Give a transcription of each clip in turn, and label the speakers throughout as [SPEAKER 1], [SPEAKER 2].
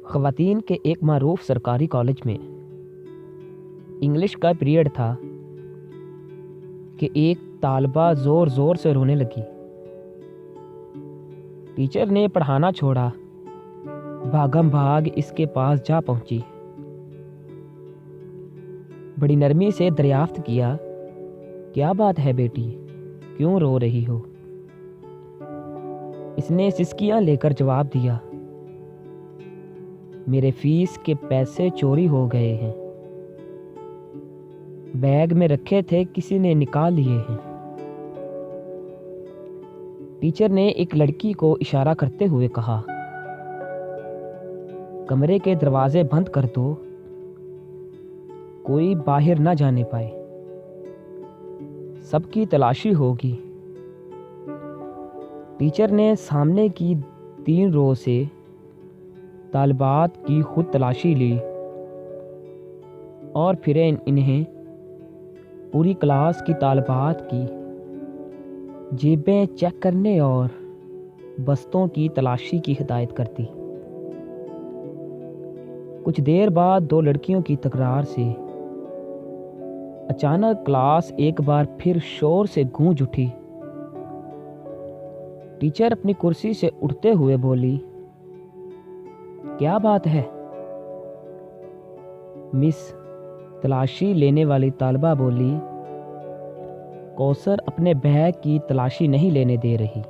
[SPEAKER 1] خواتین کے ایک معروف سرکاری کالج میں انگلش کا پیریڈ تھا کہ ایک طالبہ زور زور سے رونے لگی۔ ٹیچر نے پڑھانا چھوڑا، بھاگم بھاگ اس کے پاس جا پہنچی۔ بڑی نرمی سے دریافت کیا، کیا بات ہے بیٹی، کیوں رو رہی ہو؟ اس نے سسکیاں لے کر جواب دیا، میرے فیس کے پیسے چوری ہو گئے ہیں، بیگ میں رکھے تھے، کسی نے نکال لیے ہیں۔ ٹیچر نے ایک لڑکی کو اشارہ کرتے ہوئے کہا، کمرے کے دروازے بند کر دو، کوئی باہر نہ جانے پائے، سب کی تلاشی ہوگی۔ ٹیچر نے سامنے کی 3 رو سے طالبات کی خود تلاشی لی اور پھر انہیں پوری کلاس کی طالبات کی جیبیں چیک کرنے اور بستوں کی تلاشی کی ہدایت کر دی۔ کچھ دیر بعد 2 لڑکیوں کی تکرار سے اچانک کلاس ایک بار پھر شور سے گونج اٹھی۔ ٹیچر اپنی کرسی سے اٹھتے ہوئے بولی، کیا بات ہے؟ مس، تلاشی لینے والی طالبہ بولی، کوثر اپنے بیگ کی تلاشی نہیں لینے دے رہی۔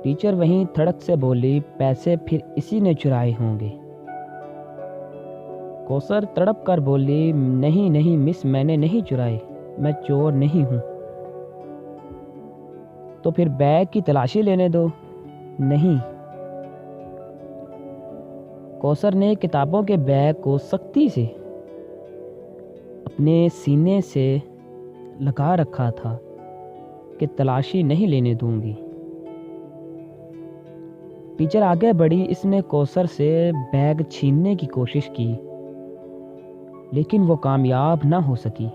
[SPEAKER 1] ٹیچر وہیں تھڑک سے بولی، پیسے پھر اسی نے چرائے ہوں گے۔ کوثر تڑپ کر بولی، نہیں مس، میں نے نہیں چرائے، میں چور نہیں ہوں۔ تو پھر بیگ کی تلاشی لینے دو۔ نہیں۔ کوثر نے کتابوں کے بیگ کو سختی سے اپنے سینے سے لگا رکھا تھا کہ تلاشی نہیں لینے دوں گی۔ ٹیچر آگے بڑھی، اس نے کوثر سے بیگ چھیننے کی کوشش کی لیکن وہ کامیاب نہ ہو سکی۔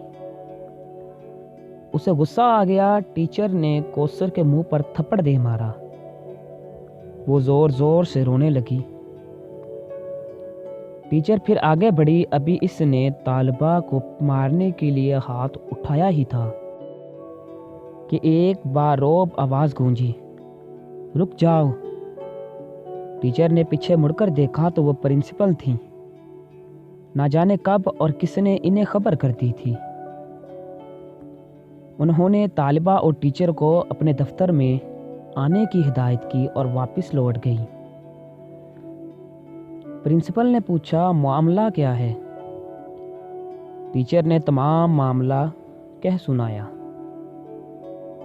[SPEAKER 1] اسے غصہ آ گیا، ٹیچر نے کوثر کے منہ پر تھپڑ دے مارا۔ وہ زور زور سے رونے لگی۔ ٹیچر پھر آگے بڑھی، ابھی اس نے طالبہ کو مارنے کے لیے ہاتھ اٹھایا ہی تھا کہ ایک باروب آواز گونجی، رک جاؤ۔ ٹیچر نے پیچھے مڑ کر دیکھا تو وہ پرنسپل تھیں۔ نہ جانے کب اور کس نے انہیں خبر کر دی تھی۔ انہوں نے طالبہ اور ٹیچر کو اپنے دفتر میں آنے کی ہدایت کی اور واپس لوٹ گئی۔ پرنسپل نے پوچھا، معاملہ کیا ہے؟ ٹیچر نے تمام معاملہ کہہ سنایا۔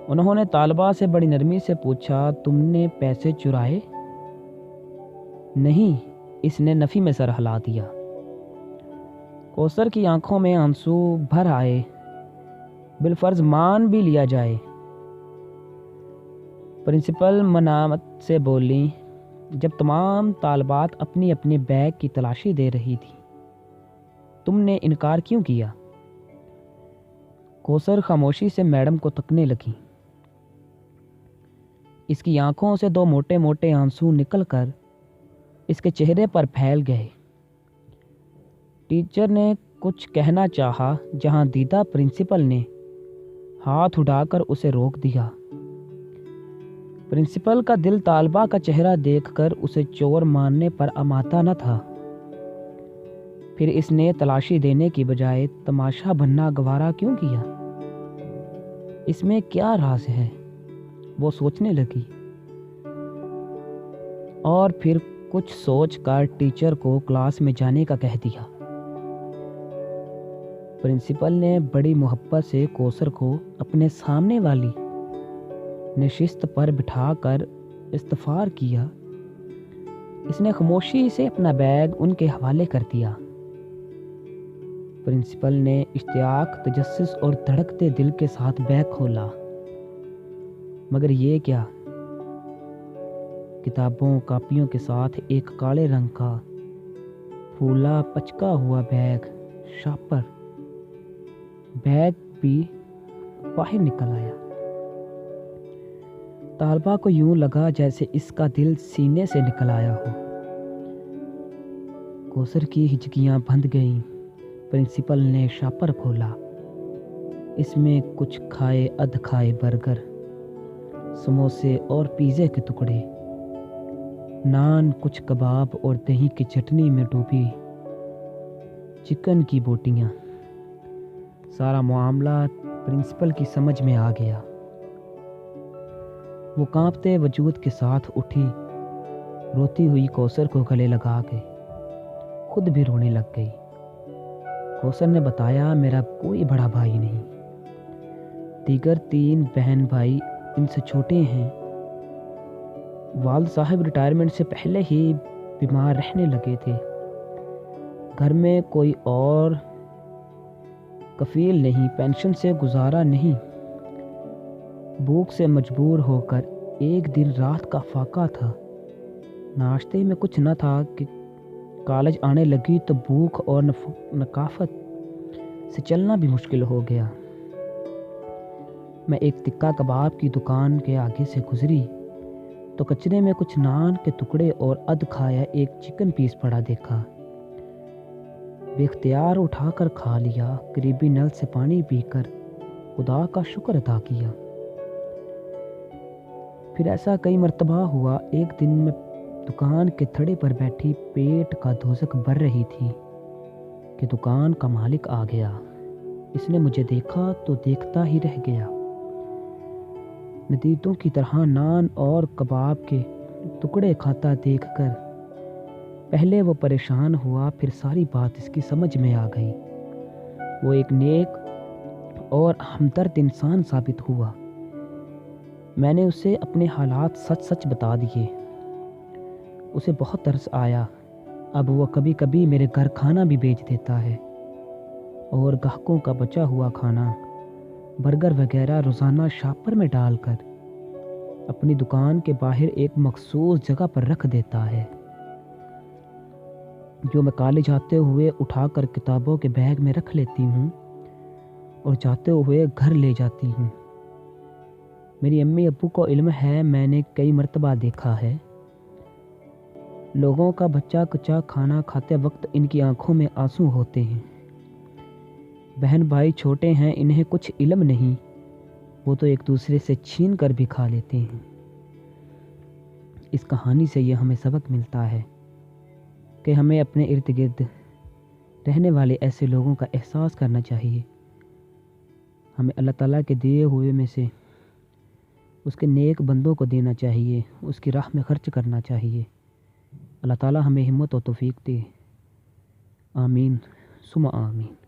[SPEAKER 1] انہوں نے طالبہ سے بڑی نرمی سے پوچھا، تم نے پیسے چرائے؟ نہیں، اس نے نفی میں سر ہلا دیا۔ کوثر کی آنکھوں میں آنسو بھر آئے، بالفرض مان بھی لیا جائے۔ پرنسپل منامت سے بولی، جب تمام طالبات اپنی اپنی بیگ کی تلاشی دے رہی تھی، تم نے انکار کیوں کیا؟ کوثر خاموشی سے میڈم کو تکنے لگی۔ اس کی آنکھوں سے 2 موٹے موٹے آنسو نکل کر اس کے چہرے پر پھیل گئے۔ ٹیچر نے کچھ کہنا چاہا، جہاں دیدہ پرنسپل نے ہاتھ اٹھا کر اسے روک دیا۔ پرنسپل کا دل طالبہ کا چہرہ دیکھ کر اسے چور ماننے پر آمادہ نہ تھا۔ پھر اس نے تلاشی دینے کی بجائے تماشا بننا گوارا کیوں کیا؟ اس میں کیا راز ہے؟ وہ سوچنے لگی اور پھر کچھ سوچ کر ٹیچر کو کلاس میں جانے کا کہہ دیا۔ پرنسپل نے بڑی محبت سے کوثر کو اپنے سامنے والی نشست پر بٹھا کر استغفار کیا۔ اس نے خاموشی سے اپنا بیگ ان کے حوالے کر دیا۔ پرنسپل نے اشتیاق، تجسس اور دھڑکتے دل کے ساتھ بیگ کھولا، مگر یہ کیا؟ کتابوں کاپیوں کے ساتھ ایک کالے رنگ کا پھولا پچکا ہوا بیگ، شاپر بیگ بھی باہر نکل آیا۔ طالبہ کو یوں لگا جیسے اس کا دل سینے سے نکل آیا ہو۔ کوثر کی ہچکیاں بندھ گئیں۔ پرنسپل نے شاپر کھولا۔ اس میں کچھ کھائے ادھ کھائے برگر، سموسے اور پیزے کے ٹکڑے، نان، کچھ کباب اور دہی کی چٹنی میں ڈوبی چکن کی بوٹیاں۔ سارا معاملہ پرنسپل کی سمجھ میں آ گیا۔ وہ کانپتے وجود کے ساتھ اٹھی، روتی ہوئی کوثر کو گلے لگا کے خود بھی رونے لگ گئی۔ کوثر نے بتایا، میرا کوئی بڑا بھائی نہیں، دیگر 3 بہن بھائی ان سے چھوٹے ہیں۔ والد صاحب ریٹائرمنٹ سے پہلے ہی بیمار رہنے لگے تھے۔ گھر میں کوئی اور کفیل نہیں، پینشن سے گزارا نہیں۔ بھوک سے مجبور ہو کر ایک دن رات کا فاقہ تھا، ناشتے میں کچھ نہ تھا کہ کالج آنے لگی تو بھوک اور نکافت سے چلنا بھی مشکل ہو گیا۔ میں ایک تکہ کباب کی دکان کے آگے سے گزری تو کچرے میں کچھ نان کے ٹکڑے اور ادھ کھایا ایک چکن پیس پڑا دیکھا۔ بے اختیار اٹھا کر کھا لیا، قریبی نل سے پانی پی کر خدا کا شکر ادا کیا۔ پھر ایسا کئی مرتبہ ہوا۔ ایک دن میں دکان کے تھڑے پر بیٹھی پیٹ کا دھوزک بھر رہی تھی کہ دکان کا مالک آ گیا۔ اس نے مجھے دیکھا تو دیکھتا ہی رہ گیا۔ ندیدوں کی طرح نان اور کباب کے ٹکڑے کھاتا دیکھ کر پہلے وہ پریشان ہوا، پھر ساری بات اس کی سمجھ میں آ گئی۔ وہ ایک نیک اور ہمدرد انسان ثابت ہوا۔ میں نے اسے اپنے حالات سچ سچ بتا دیے۔ اسے بہت ترس آیا۔ اب وہ کبھی کبھی میرے گھر کھانا بھی بھیج دیتا ہے اور گاہکوں کا بچا ہوا کھانا، برگر وغیرہ روزانہ شاپر میں ڈال کر اپنی دکان کے باہر ایک مخصوص جگہ پر رکھ دیتا ہے، جو میں کالج جاتے ہوئے اٹھا کر کتابوں کے بیگ میں رکھ لیتی ہوں اور جاتے ہوئے گھر لے جاتی ہوں۔ میری امی ابو کو علم ہے، میں نے کئی مرتبہ دیکھا ہے، لوگوں کا بچہ کچا کھانا کھاتے وقت ان کی آنکھوں میں آنسو ہوتے ہیں۔ بہن بھائی چھوٹے ہیں، انہیں کچھ علم نہیں، وہ تو ایک دوسرے سے چھین کر بھی کھا لیتے ہیں۔ اس کہانی سے یہ ہمیں سبق ملتا ہے کہ ہمیں اپنے ارد گرد رہنے والے ایسے لوگوں کا احساس کرنا چاہیے۔ ہمیں اللہ تعالیٰ کے دیے ہوئے میں سے اس کے نیک بندوں کو دینا چاہیے، اس کی راہ میں خرچ کرنا چاہیے۔ اللہ تعالیٰ ہمیں ہمت و توفیق دے۔ آمین ثم آمین۔